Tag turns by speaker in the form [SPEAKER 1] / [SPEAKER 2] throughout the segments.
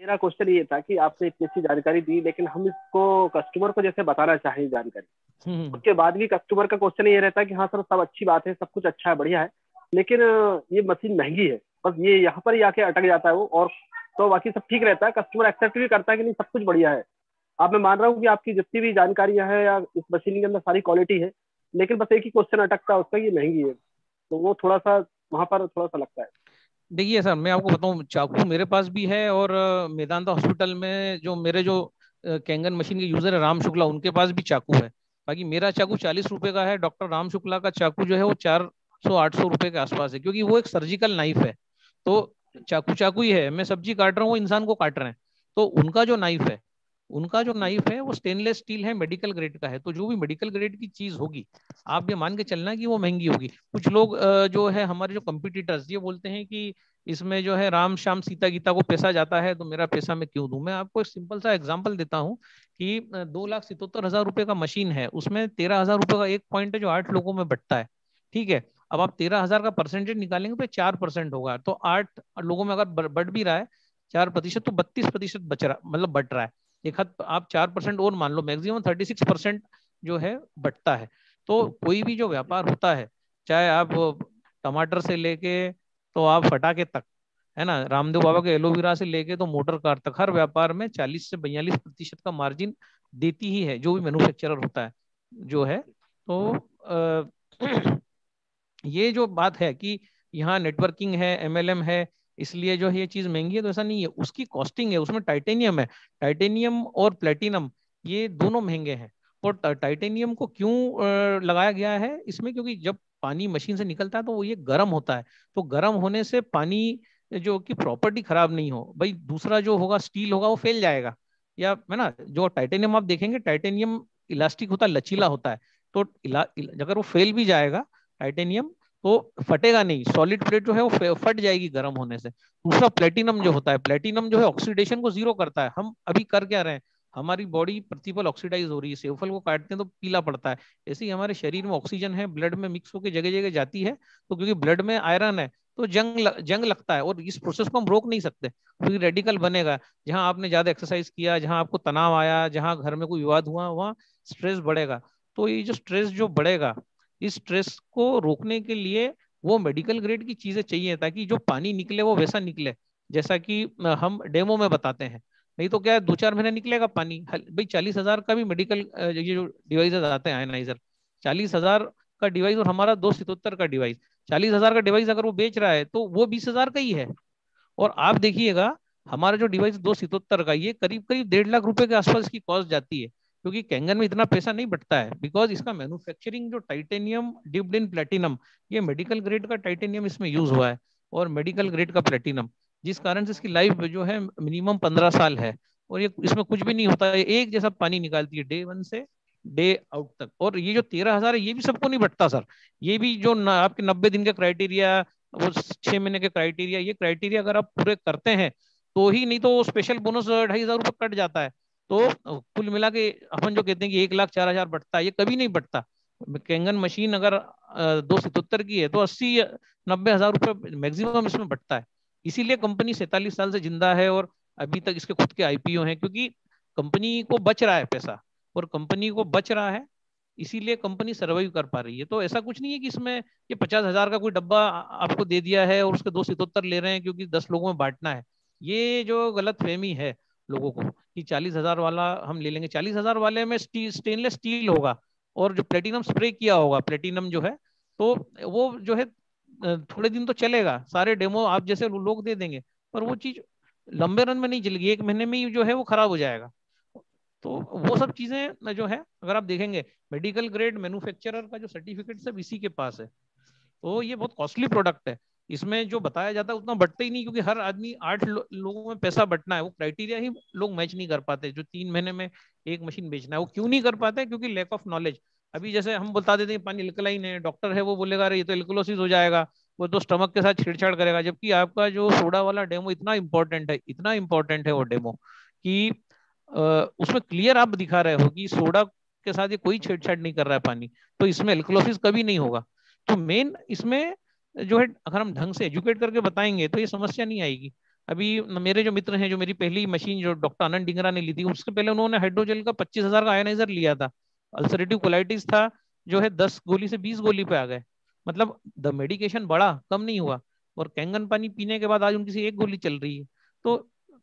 [SPEAKER 1] मेरा क्वेश्चन ये था कि आपने इतनी अच्छी जानकारी दी, लेकिन हम इसको कस्टमर को जैसे बताना चाहिए जानकारी,
[SPEAKER 2] हम्म।
[SPEAKER 1] उसके बाद भी कस्टमर का क्वेश्चन ये रहता है कि हाँ सर सब अच्छी बात है, सब कुछ अच्छा है, बढ़िया है, लेकिन ये मशीन महंगी है। बस ये यहाँ पर ही आके अटक जाता है वो। और तो बाकी सब ठीक रहता है, कस्टमर एक्सेप्ट भी करता है कि नहीं सब कुछ बढ़िया है। अब मैं मान रहा हूँ कि आपकी जितनी भी जानकारियां है या इस मशीन के अंदर सारी क्वालिटी है, लेकिन बस एक ही क्वेश्चन अटकता है उसका, ये महंगी है। तो वो थोड़ा सा वहां पर थोड़ा सा लगता है।
[SPEAKER 2] देखिए सर, मैं आपको बताऊं, चाकू मेरे पास भी है, और मेदांता हॉस्पिटल में जो मेरे जो कैंगन मशीन के यूजर है राम शुक्ला, उनके पास भी चाकू है। बाकी मेरा चाकू 40 रुपए का है, डॉक्टर राम शुक्ला का चाकू जो है वो 400 800 रुपए के आसपास है, क्योंकि वो एक सर्जिकल नाइफ है। तो चाकू चाकू ही है, मैं सब्जी काट रहा हूँ, वो इंसान को काट रहे हैं। तो उनका जो नाइफ है वो स्टेनलेस स्टील है, मेडिकल ग्रेड का है। तो जो भी मेडिकल ग्रेड की चीज होगी, आप ये मान के चलना कि वो महंगी होगी। कुछ लोग जो है हमारे जो कंपिटिटर्स, ये बोलते हैं कि इसमें जो है राम श्याम सीता गीता को पैसा जाता है, तो मेरा पैसा मैं क्यों दूं। मैं आपको एक सिंपल सा एग्जांपल देता हूँ कि 2,77,000 रुपए का मशीन है, उसमें 13,000 रुपए का एक पॉइंट है जो 8 लोगों में बटता है। ठीक है। अब आप 13,000 का परसेंटेज निकालेंगे तो 4% होगा, तो 8 लोगों में अगर बढ़ भी रहा है 4%, तो 32% बच रहा, मतलब बट रहा है। एक हद आप 4% और मान लो, मैक्सिमम 36% जो है बटता है। तो कोई भी जो व्यापार होता है, चाहे आप टमाटर से लेके तो आप फटाके तक, है ना, रामदेव बाबा के एलोवेरा से लेके तो मोटर कार तक, हर व्यापार में 40 से 42% का मार्जिन देती ही है जो भी मैन्युफैक्चरर होता है जो है। तो ये जो बात है कि यहाँ नेटवर्किंग है, एमएलएम है, इसलिए जो है ये चीज महंगी है, तो ऐसा नहीं है। उसकी कॉस्टिंग है, उसमें टाइटेनियम है। टाइटेनियम और प्लेटिनम ये दोनों महंगे हैं। और टाइटेनियम को क्यों लगाया गया है इसमें, क्योंकि जब पानी मशीन से निकलता है तो वो ये गर्म होता है। तो गर्म होने से पानी जो की प्रॉपर्टी खराब नहीं हो भाई, दूसरा जो होगा स्टील होगा वो फैल जाएगा। या है ना, जो टाइटेनियम आप देखेंगे, टाइटेनियम इलास्टिक होता है, लचीला होता है। तो अगर वो फेल भी जाएगा टाइटेनियम, तो फटेगा नहीं, सॉलिड प्लेट जो है वो फट जाएगी गर्म होने से। दूसरा प्लेटिनम जो होता है, प्लेटिनम जो है ऑक्सीडेशन को जीरो करता है। हम अभी कर क्या रहे हैं, हमारी बॉडी प्रतिपल ऑक्सीडाइज हो रही है, सेवफल को काटते हैं तो पीला पड़ता है। ऐसे ही हमारे शरीर में ऑक्सीजन है, ब्लड में मिक्स होकर जगह जगह जाती है, तो क्योंकि ब्लड में आयरन है, तो जंग लगता है, और इस प्रोसेस को हम रोक नहीं सकते, क्योंकि रेडिकल बनेगा। जहां आपने ज्यादा एक्सरसाइज किया, जहां आपको तनाव आया, जहां घर में कोई विवाद हुआ, वहां स्ट्रेस बढ़ेगा। तो ये जो स्ट्रेस जो बढ़ेगा, इस स्ट्रेस को रोकने के लिए वो मेडिकल ग्रेड की चीजें चाहिए, ताकि जो पानी निकले वो वैसा निकले जैसा कि हम डेमो में बताते हैं। नहीं तो क्या है, 2 4 महीने निकलेगा पानी। भाई 40,000 का भी मेडिकल ये जो डिवाइसेस आते हैं आयनाइजर, 40,000 का डिवाइस, और हमारा 277 का डिवाइस, 40,000 का डिवाइस अगर वो बेच रहा है तो वो 20,000 का ही है। और आप देखिएगा, हमारा जो डिवाइस 277 का, ये करीब करीब 1.5 लाख रुपए के आसपास की कॉस्ट जाती है, क्योंकि कैंगन में इतना पैसा नहीं बचता है, बिकॉज इसका मैन्युफैक्चरिंग जो टाइटेनियम डिप्ड इन प्लेटिनम, ये मेडिकल ग्रेड का टाइटेनियम इसमें यूज हुआ है, और मेडिकल ग्रेड का प्लेटिनम, जिस कारण से इसकी लाइफ जो है मिनिमम 15 साल है। और ये इसमें कुछ भी नहीं होता है, एक जैसा पानी निकालती है डे वन से डे आउट तक। और ये जो 13,000 है, ये भी सबको नहीं बटता सर। ये भी जो आपके 90 दिन के क्राइटेरिया, वो 6 महीने के क्राइटेरिया, ये क्राइटेरिया अगर आप पूरे करते हैं तो ही, नहीं तो स्पेशल बोनस 2,500 रुपये कट जाता है। तो कुल मिला के अपन जो कहते हैं कि 1,04,000 बढ़ता है, ये कभी नहीं बढ़ता। कैंगन मशीन अगर 277 की है तो 80 90 हजार रुपये मैक्सिमम इसमें बढ़ता है। इसीलिए कंपनी 47 साल से जिंदा है, और अभी तक इसके खुद के आईपीओ हैं, क्योंकि कंपनी को बच रहा है पैसा, और कंपनी को बच रहा है, इसीलिए कंपनी सर्वाइव कर पा रही है। तो ऐसा कुछ नहीं है कि इसमें ये 50,000 का कोई डब्बा आपको दे दिया है और उसके 277 ले रहे हैं क्योंकि 10 लोगों में बांटना है। ये जो गलत फहमी है लोगों को, कि 40,000 वाला हम ले लेंगे, 40,000 वाले में स्टेनलेस स्टील होगा, और जो प्लेटिनम स्प्रे किया होगा, प्लेटिनम जो है, तो वो जो है थोड़े दिन तो चलेगा, सारे डेमो आप जैसे लोग दे देंगे, पर वो चीज लंबे रन में नहीं चलेगी, 1 महीने में ही जो है वो खराब हो जाएगा। तो वो सब चीजें जो है, अगर आप देखेंगे, मेडिकल ग्रेड मैन्युफैक्चरर का जो सर्टिफिकेट सब इसी के पास है। तो ये बहुत कॉस्टली प्रोडक्ट है। इसमें जो बताया जाता है उतना बढ़ता ही नहीं, क्योंकि हर आदमी 8 लोगों में पैसा बटना है, वो क्राइटेरिया ही लोग मैच नहीं कर पाते। जो 3 महीने में एक मशीन बेचना है, वो क्यों नहीं कर पाते, क्योंकि लैक ऑफ नॉलेज। अभी जैसे हम बता देते हैं पानी अल्कलाइन है, डॉक्टर है वो बोलेगा अरे ये तो एल्कलोसिस हो जाएगा, वो तो स्टमक के साथ छेड़छाड़ करेगा। जबकि आपका जो सोडा वाला डेमो इतना इंपॉर्टेंट है, इतना इंपॉर्टेंट है वो डेमो, कि उसमें क्लियर आप दिखा रहे हो कि सोडा के साथ ये कोई छेड़छाड़ नहीं कर रहा है पानी, तो इसमें एल्कलोसिस कभी नहीं होगा। तो मेन इसमें जो है, अगर हम ढंग से एजुकेट करके बताएंगे तो ये समस्या नहीं आएगी। अभी मेरे जो मित्र हैं, जो मेरी पहली मशीन जो डॉक्टर आनंद डिंगरा ने ली थी, उससे पहले उन्होंने हाइड्रोजेल का 25,000 का आयनाइजर लिया था। अल्सरेटिव कोलाइटिस था, जो है 10 गोली से 20 गोली पे आ गए। मतलब द मेडिकेशन बढ़ा, कम नहीं हुआ। और कैंगन पानी पीने के बाद आज उनकी से 1 गोली चल रही है। तो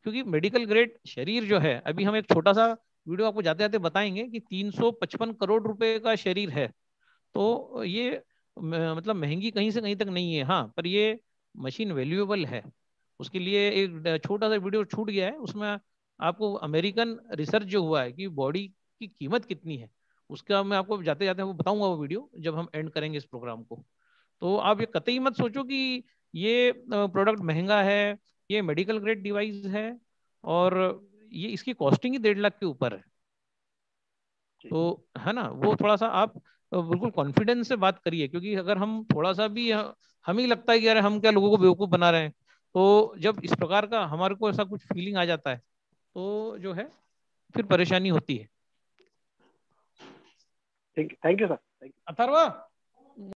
[SPEAKER 2] क्योंकि मेडिकल ग्रेड शरीर जो है, अभी हम एक छोटा सा वीडियो आपको जाते जाते बताएंगे कि 355 करोड़ रुपए का शरीर है। तो ये मतलब महंगी कहीं से कहीं तक नहीं है, हाँ, पर ये मशीन वैल्यूएबल है। उसके लिए एक छोटा सा वीडियो छूट गया है, उसमें आपको अमेरिकन रिसर्च जो हुआ है कि बॉडी की कीमत कितनी है, उसका मैं आपको जाते जाते वो बताऊंगा, वो वीडियो जब हम एंड करेंगे इस प्रोग्राम को। तो आप ये कतई मत सोचो कि ये प्रोडक्ट महंगा है। ये मेडिकल ग्रेड डिवाइस है, और ये इसकी कॉस्टिंग ही 1.5 लाख के ऊपर है। तो है ना, वो थोड़ा सा आप बिल्कुल कॉन्फिडेंस से बात करिए, क्योंकि अगर हम थोड़ा सा भी हमें लगता है कि यार हम क्या लोगों को बेवकूफ बना रहे हैं, तो जब इस प्रकार का हमारे को ऐसा कुछ फीलिंग आ जाता है, तो जो है फिर परेशानी होती है।
[SPEAKER 1] Thank you sir.
[SPEAKER 2] अथर्वा।